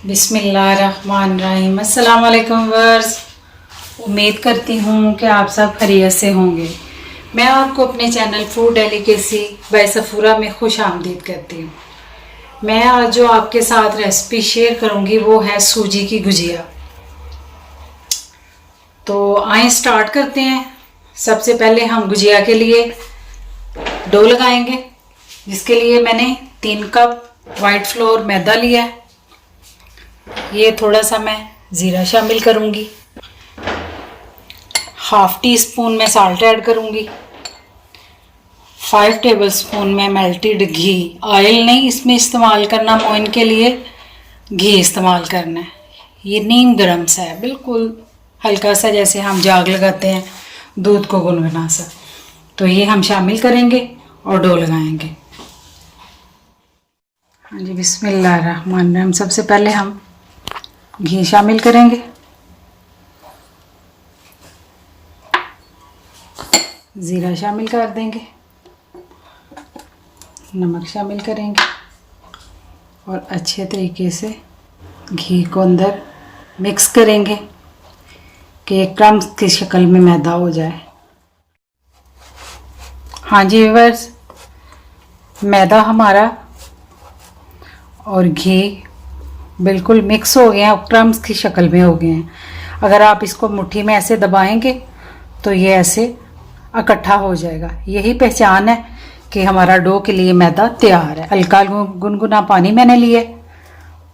बिस्मिल्लाहिर्रहमानिर्रहीम। अस्सलाम वालेकुम वर्स। उम्मीद करती हूँ कि आप सब खैरियत से होंगे। मैं आपको अपने channel food delicacy by Safoora में खुश आमदीद करती हूँ। मैं आज जो आपके साथ रेसिपी शेयर करूँगी वो है सूजी की गुजिया। तो आइए स्टार्ट करते हैं। सबसे पहले हम गुजिया के लिए डो लगाएंगे, जिसके लिए मैंने 3 कप वाइट फ्लोर मैदा लिया है। ये थोड़ा सा मैं ज़ीरा शामिल करूँगी, हाफ टी स्पून में साल्ट ऐड करूँगी, 5 टेबलस्पून में मेल्टेड घी, ऑयल नहीं इसमें इस्तेमाल करना, मोइन के लिए घी इस्तेमाल करना है। ये नीम गरम सा है, बिल्कुल हल्का सा, जैसे हम जाग लगाते हैं दूध को गुनगुना सा। तो ये हम शामिल करेंगे और डो लगाएंगे। हाँ जी, बिस्मिल्लाहिर्रहमानिर्रहीम। सबसे पहले हम घी शामिल करेंगे, ज़ीरा शामिल कर देंगे, नमक शामिल करेंगे और अच्छे तरीके से घी को अंदर मिक्स करेंगे कि एक क्रम्स की शक्ल में मैदा हो जाए। हाँ जी व्यूअर्स, मैदा हमारा और घी बिल्कुल मिक्स हो गए हैं, क्रम्स की शक्ल में हो गए हैं। अगर आप इसको मुट्ठी में ऐसे दबाएंगे तो ये ऐसे इकट्ठा हो जाएगा। यही पहचान है कि हमारा डो के लिए मैदा तैयार है। हल्का गुनगुना पानी मैंने लिया,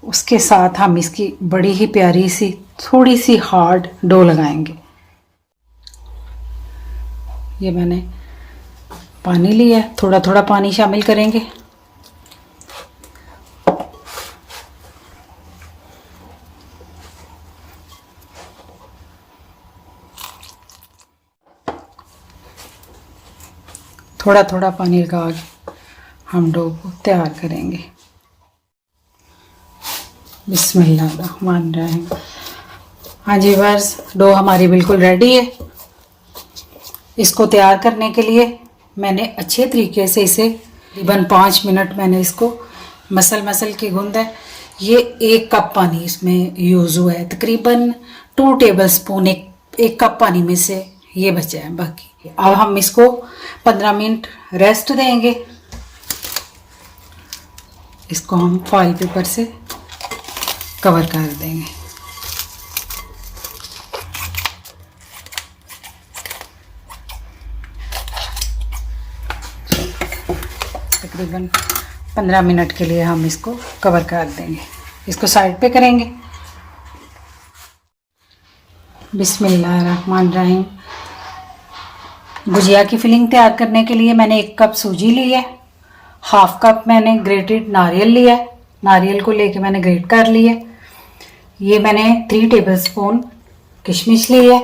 उसके साथ हम इसकी बड़ी ही प्यारी सी थोड़ी सी हार्ड डो लगाएंगे। ये मैंने पानी लिया, थोड़ा थोड़ा पानी शामिल करेंगे। थोड़ा थोड़ा पानी लगा के हम डो को तैयार करेंगे। बिस्मिल्लाहिर्रहमानिर्रहीम। हाँ जी बस, डो हमारी बिल्कुल रेडी है। इसको तैयार करने के लिए मैंने अच्छे तरीके से इसे तकरीबन 5 मिनट मैंने इसको मसल के गूंदा है। ये 1 कप पानी इसमें यूज़ हुआ है, तकरीबन 2 टेबलस्पून, एक कप पानी में से ये बचा है बाकी। अब हम इसको 15 मिनट रेस्ट देंगे। इसको हम फॉइल पेपर से कवर कर देंगे। तकरीबन 15 मिनट के लिए हम इसको कवर कर देंगे। इसको साइड पे करेंगे। बिस्मिल्लाहिर्रहमानिर्रहीम। गुजिया की फिलिंग तैयार करने के लिए मैंने 1 कप सूजी ली है, हाफ कप मैंने ग्रेटेड नारियल लिया है, नारियल को लेके मैंने ग्रेट कर लिया। ये मैंने 3 टेबलस्पून किशमिश ली है,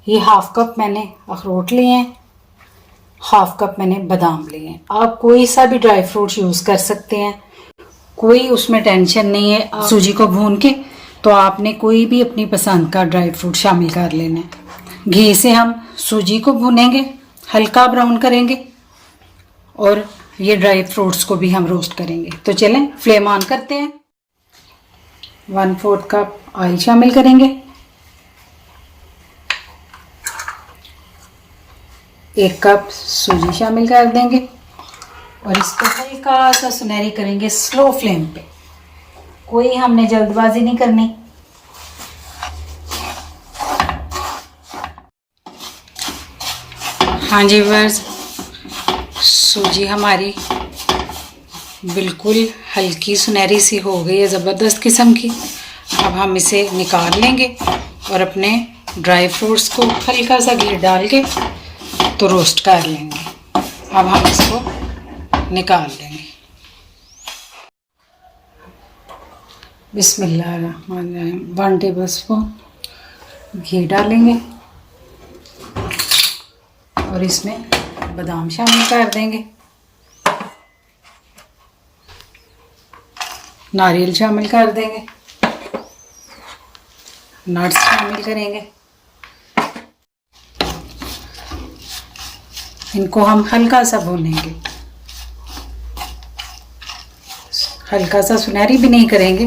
ये हाफ कप मैंने अखरोट लिए हैं, हाफ कप मैंने बादाम लिए हैं। आप कोई सा भी ड्राई फ्रूट्स यूज़ कर सकते हैं, कोई उसमें टेंशन नहीं है। सूजी को भून के तो आपने कोई भी अपनी पसंद का ड्राई फ्रूट शामिल कर लेना है। घी से हम सूजी को भूनेंगे, हल्का ब्राउन करेंगे और ये ड्राई फ्रूट्स को भी हम रोस्ट करेंगे। तो चलें फ्लेम ऑन करते हैं। 1/4 कप ऑयल शामिल करेंगे, 1 कप सूजी शामिल कर देंगे और इसको हल्का सा सुनहरी करेंगे स्लो फ्लेम पे। कोई हमने जल्दबाजी नहीं करनी। हाँ जी बस, सूजी हमारी बिल्कुल हल्की सुनहरी सी हो गई है, ज़बरदस्त किस्म की। अब हम इसे निकाल लेंगे और अपने ड्राई फ्रूट्स को हल्का सा घी डाल के तो रोस्ट कर लेंगे। अब हम इसको निकाल लेंगे। बिस्मिल्लाहिर्रहमानिर्रहीम। 1 टेबलस्पून घी डालेंगे और इसमें बादाम शामिल कर देंगे, नारियल शामिल कर देंगे, नट्स शामिल करेंगे। इनको हम हल्का सा भूनेंगे, हल्का सा सुनहरी भी नहीं करेंगे,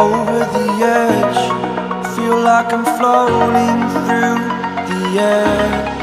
Over the edge, feel like I'm floating through the air.